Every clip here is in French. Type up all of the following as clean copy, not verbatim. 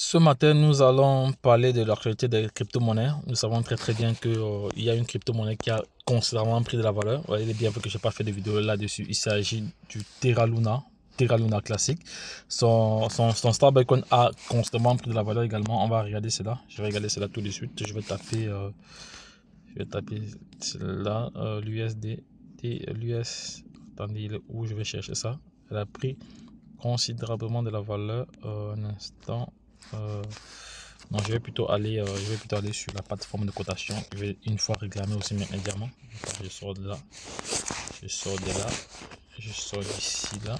Ce matin, nous allons parler de l'actualité des crypto-monnaies. Nous savons très bien qu'il y a une crypto-monnaie qui a considérablement pris de la valeur. Il est bien vrai que je n'ai pas fait de vidéo là-dessus. Il s'agit du Terra Luna classique. Son stablecoin a considérablement pris de la valeur également. On va regarder cela. Je vais regarder cela tout de suite. Je vais taper cela, l'USD, l'US. Attendez, il est où? Je vais chercher ça. Elle a pris considérablement de la valeur. Un instant. Non, je vais plutôt aller sur la plateforme de cotation. Je vais une fois réclamer aussi mes diamants. Je sors de là, je sors d'ici là.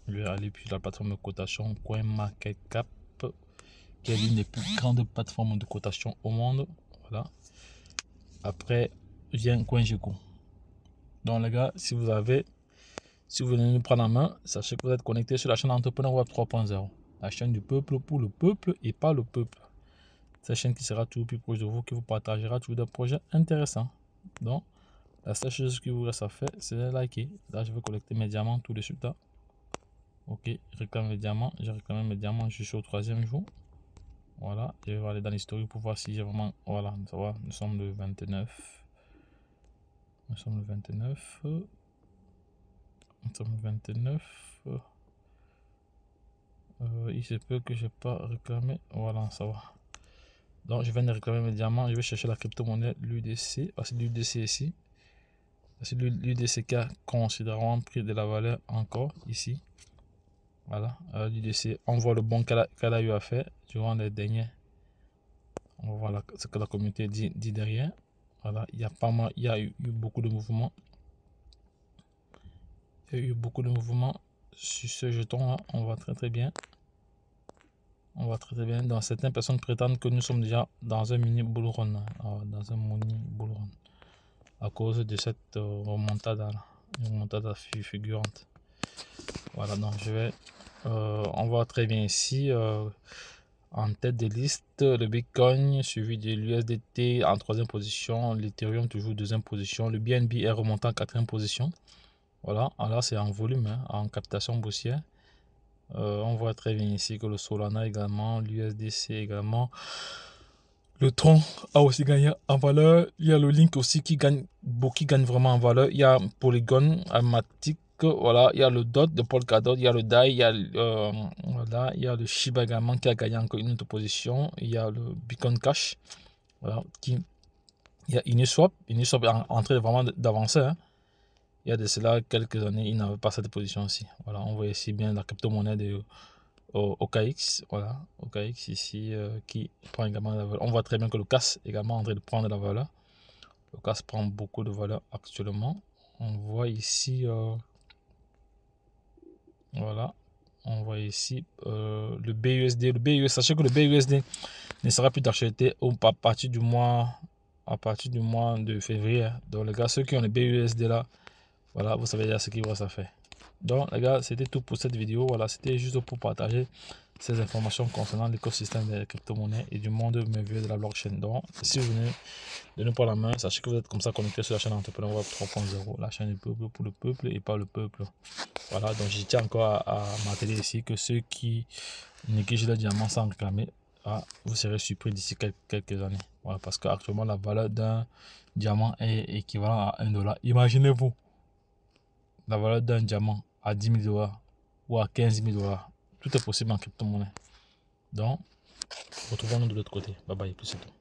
Je vais aller sur la plateforme de cotation CoinMarketCap, qui est l'une des plus grandes plateformes de cotation au monde. Voilà. Après vient CoinGecko. Donc les gars, si vous venez nous prendre en main, sachez que vous êtes connecté sur la chaîne Entrepreneur Web 3.0. La chaîne du peuple pour le peuple et pas le peuple. Cette chaîne qui sera toujours plus proche de vous, qui vous partagera toujours des projets intéressants. Donc, la seule chose qu'il vous reste à faire, c'est de liker. Là, je vais collecter mes diamants tout de suite. Là. Ok, je réclame mes diamants. J'ai réclamé mes diamants, je suis au 3e jour. Voilà, je vais aller dans l'historique pour voir si j'ai vraiment... Voilà, ça va, nous sommes le 29. Nous sommes le 29. Nous sommes le 29. Il se peut que je n'ai pas réclamé. Voilà, ça va. Donc, je viens de réclamer mes diamants. Je vais chercher la crypto-monnaie, l'UDC. Ah, c'est l'UDC ici. C'est l'UDC qui a considérablement pris de la valeur encore ici. Voilà. L'UDC, on voit le bon qu'elle a eu à faire durant les derniers. On va voir ce que la communauté dit derrière. Voilà. Il y a eu beaucoup de mouvements. Il y a eu beaucoup de mouvements sur ce jeton-là. On voit très bien. On va très bien. Dans certaines personnes prétendent que nous sommes déjà dans un mini bull run. Dans un mini bull run. À cause de cette remontada, une remontada fulgurante. Voilà, donc je vais. On voit très bien ici. En tête de liste, le Bitcoin suivi de l'USDT en 3e position. L'Ethereum toujours 2e position. Le BNB est remonté en 4e position. Voilà, alors c'est en volume, hein, en captation boursière. On voit très bien ici que le Solana également, l'USDC également. Le Tron a aussi gagné en valeur. Il y a le Link aussi qui gagne vraiment en valeur. Il y a Polygon, Matic, voilà. Il y a le DOT de Polkadot, il y a le DAI, il y a, voilà. Il y a le Shiba également qui a gagné encore une autre position. Il y a le Bitcoin Cash, voilà. Il y a Uniswap. Uniswap est en train vraiment d'avancer, hein. Il y a de cela quelques années, il n'avait pas cette position aussi. Voilà, on voit ici bien la crypto-monnaie de OKX, voilà, OKX ici qui prend également de la valeur. On voit très bien que le CAS est également en train de prendre de la valeur. Le CAS prend beaucoup de valeur actuellement. On voit ici, voilà, on voit ici le BUSD. Le BUSD, sachez que le BUSD ne sera plus d'acheter à partir du mois de février. Donc les gars, ceux qui ont le BUSD là, voilà, vous savez déjà ce qu'il va se faire. Donc les gars, c'était tout pour cette vidéo. Voilà, c'était juste pour partager ces informations concernant l'écosystème des crypto-monnaies et du monde merveilleux de la blockchain. Donc, si vous venez de nous prendre la main, sachez que vous êtes comme ça connecté sur la chaîne Entrepreneur Web 3.0, la chaîne du peuple pour le peuple et pas le peuple. Voilà, donc je tiens encore à marteler ici que ceux qui négligent le diamant sans réclamer, vous serez surpris d'ici quelques années. Voilà, parce qu'actuellement, la valeur d'un diamant est équivalent à 1 $. Imaginez-vous la valeur d'un diamant à 10 000 $ ou à 15 000 $. Tout est possible en crypto-monnaie. Donc, retrouvons-nous de l'autre côté. Bye bye, plus c'est tout.